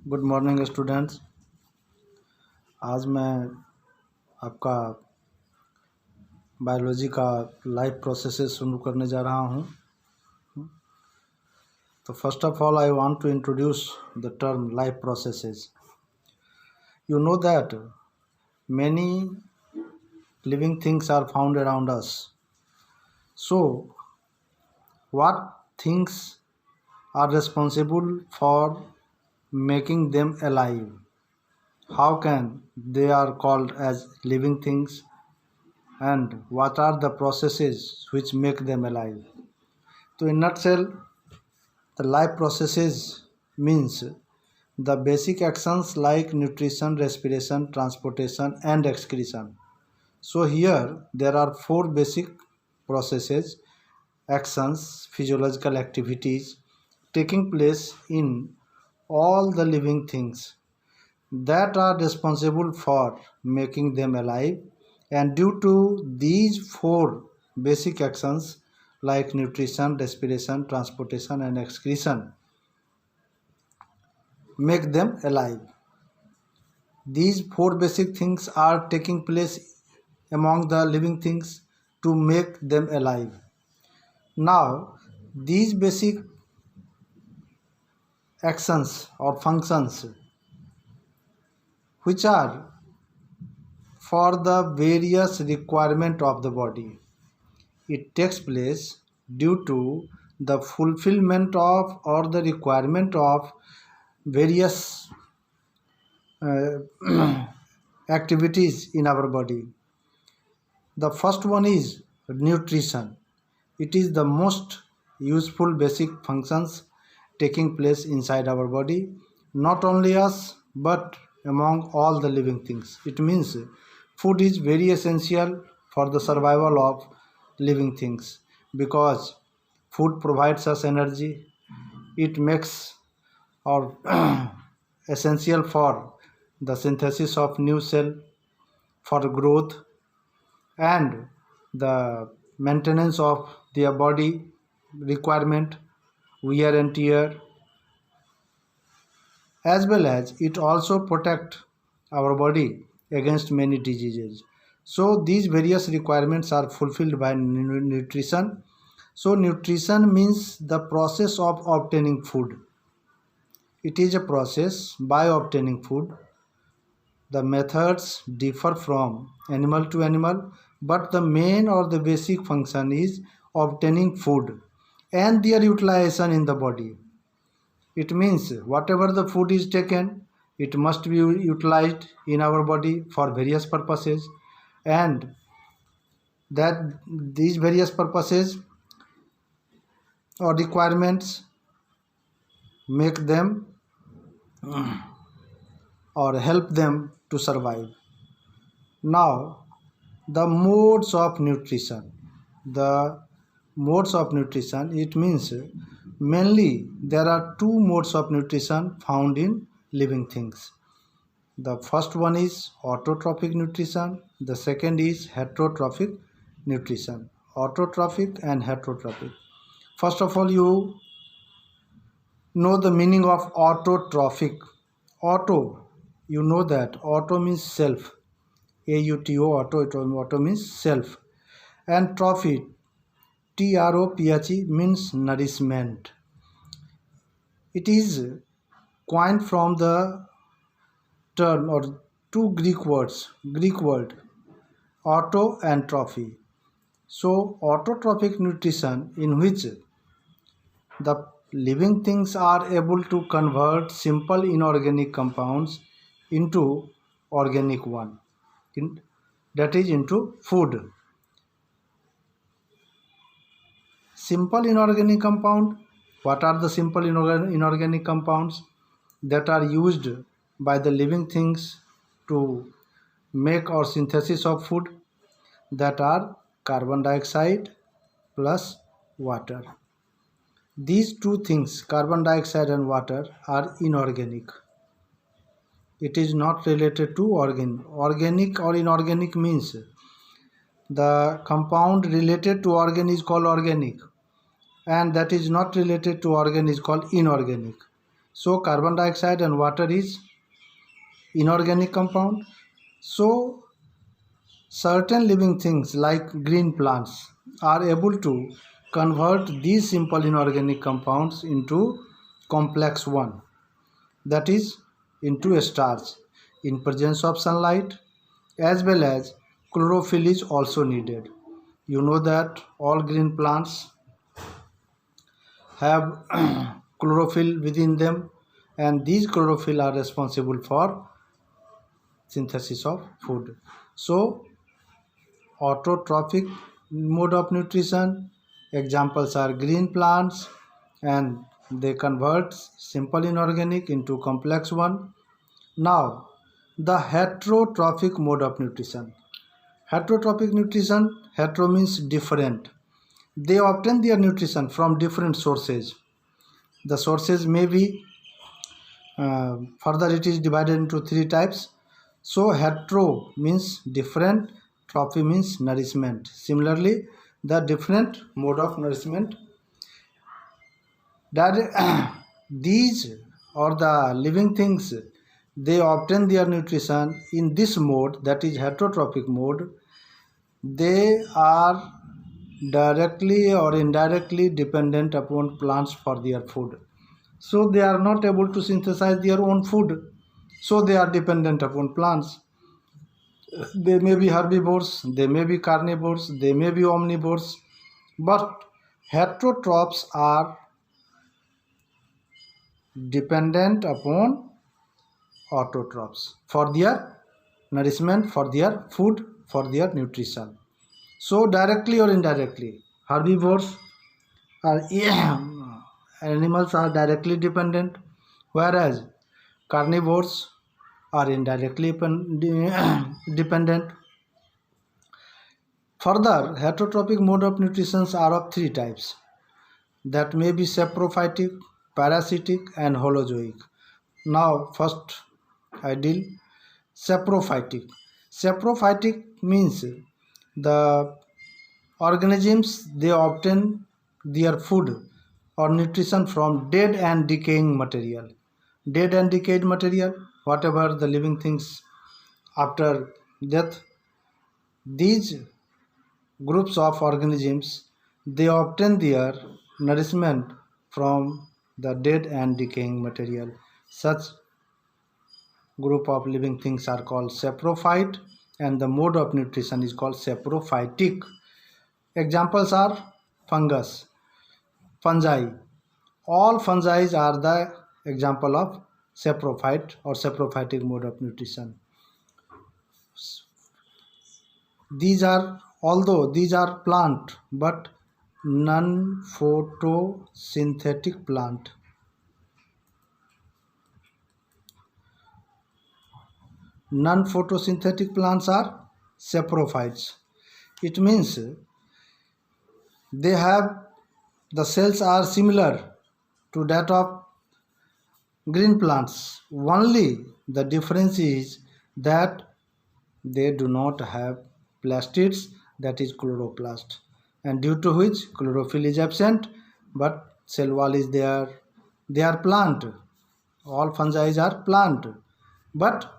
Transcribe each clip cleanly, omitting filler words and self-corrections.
Good morning students. आज मैं आपका बायोलॉजी का लाइफ प्रोसेसेस शुरू करने जा रहा हूँ। तो first of all I want to introduce the term life processes. You know that many living things are found around us. So what things are responsible for making them alive? How can they are called as living things, and what are the processes which make them alive? So in nutshell, the life processes means the basic actions like nutrition, respiration, transportation and excretion. So here there are four basic processes, actions, physiological activities taking place in all the living things that are responsible for making them alive, and due to these four basic actions like nutrition, respiration, transportation and excretion make them alive. These four basic things are taking place among the living things to make them alive. Now these basic actions or functions which are for the various requirement of the body, it takes place due to the fulfillment of or the requirement of various activities in our body. The first one is nutrition. It is the most useful basic functions taking place inside our body, not only us but among all the living things. It means food is very essential for the survival of living things, because food provides us energy. It makes or essential for the synthesis of new cell, for growth and the maintenance of their body requirement, wear and tear, as well as it also protect our body against many diseases. So these various requirements are fulfilled by nutrition. So nutrition means the process of obtaining food. It is a process by obtaining food. The methods differ from animal to animal, but the main or the basic function is obtaining food and their utilization in the body. It means whatever the food is taken, it must be utilized in our body for various purposes, and that these various purposes or requirements make them or help them to survive. Now the modes of nutrition. The modes of nutrition, it means mainly there are two modes of nutrition found in living things. The first one is autotrophic nutrition, the second is heterotrophic nutrition. Autotrophic and heterotrophic. First of all, you know the meaning of autotrophic. Auto, you know that auto means self. AUTO, auto means self. And trophy, TROPHE, means nourishment. It is coined from the term or two Greek word auto and trophy. So autotrophic nutrition, in which the living things are able to convert simple inorganic compounds into organic one, that is into food. Simple inorganic compound, what are the simple inorganic compounds that are used by the living things to make or synthesis of food? That are carbon dioxide plus water. These two things, carbon dioxide and water, are inorganic. It is not related to organic or inorganic means the compound related to organ is called organic, and that is not related to organ is called inorganic. So carbon dioxide and water is inorganic compound. So certain living things like green plants are able to convert these simple inorganic compounds into complex one, that is into a starch, in presence of sunlight, as well as chlorophyll is also needed. You know that all green plants have chlorophyll within them, and these chlorophyll are responsible for synthesis of food. So autotrophic mode of nutrition, examples are green plants, and they convert simple inorganic into complex one. Now the heterotrophic mode of nutrition. Heterotrophic nutrition, hetero means different. They obtain their nutrition from different sources. The sources may be further it is divided into three types. So hetero means different, trophy means nourishment. Similarly, the different mode of nourishment, that these or the living things, they obtain their nutrition in this mode, that is heterotrophic mode. They are directly or indirectly dependent upon plants for their food. So they are not able to synthesize their own food, so they are dependent upon plants. They may be herbivores, they may be carnivores, they may be omnivores, but heterotrophs are dependent upon autotrophs for their nourishment, for their food, for their nutrition. So directly or indirectly, herbivores are animals are directly dependent, whereas carnivores are indirectly dependent. Further, heterotrophic mode of nutrition are of three types, that may be saprophytic, parasitic, and holozoic. Now, first I deal saprophytic. Saprophytic means the organisms, they obtain their food or nutrition from dead and decaying material. Dead and decayed material, whatever the living things after death, these groups of organisms, they obtain their nourishment from the dead and decaying material. Such group of living things are called saprophyte, and the mode of nutrition is called saprophytic. Examples are fungi. All fungi are the example of saprophyte or saprophytic mode of nutrition. These are, although these are plant, but non-photosynthetic plant. Non-photosynthetic plants are saprophytes. It means they have, the cells are similar to that of green plants. Only the difference is that they do not have plastids, that is chloroplast, and due to which chlorophyll is absent, but cell wall is there. They are plant. All fungi are plant, but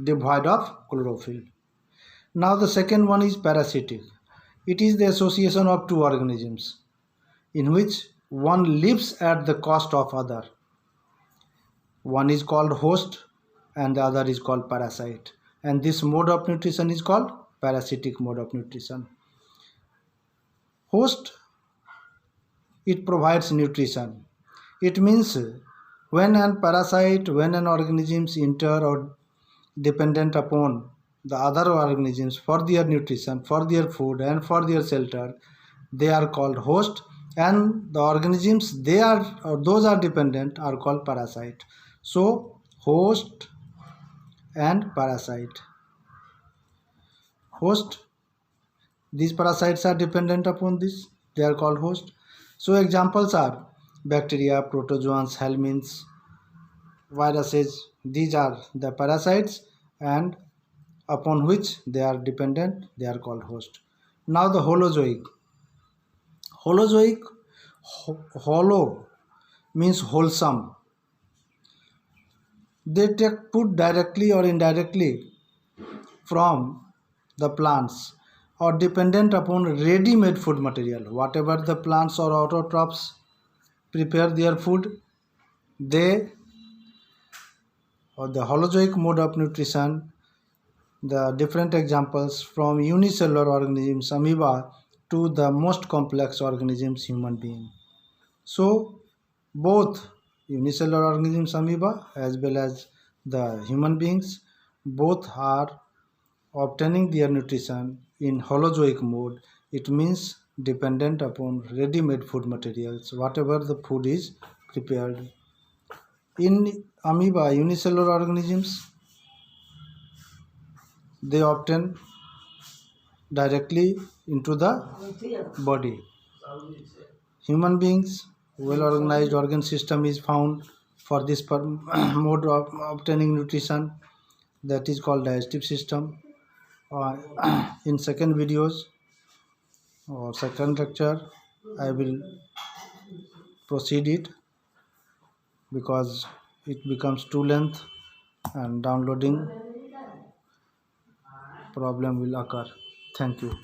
devoid of chlorophyll. Now the second one is parasitic. It is the association of two organisms in which one lives at the cost of other. One is called host and the other is called parasite, and this mode of nutrition is called parasitic mode of nutrition. Host, it provides nutrition. It means when an parasite, when an organisms enter or dependent upon the other organisms for their nutrition, for their food, and for their shelter, they are called host, and the organisms they are, or those are dependent, are called parasite. So host and parasite. Host, these parasites are dependent upon this, they are called host. So examples are bacteria, protozoans, helminths, viruses. These are the parasites, and upon which they are dependent, they are called host. Now the holozoic. Holozoic, holo means wholesome, They take food directly or indirectly from the plants or dependent upon ready-made food material. Whatever the plants or autotrophs prepare their food, they, or the holozoic mode of nutrition, the different examples from unicellular organisms, amoeba, to the most complex organisms, human being. So both unicellular organisms, amoeba, as well as the human beings, both are obtaining their nutrition in holozoic mode. It means dependent upon ready-made food materials, whatever the food is prepared. In amoeba, unicellular organisms, they obtain directly into the body. Human beings, well-organized organ system is found for this mode of obtaining nutrition, that is called digestive system. In second videos or second lecture, I will proceed it because it becomes too length and downloading problem will occur. Thank you.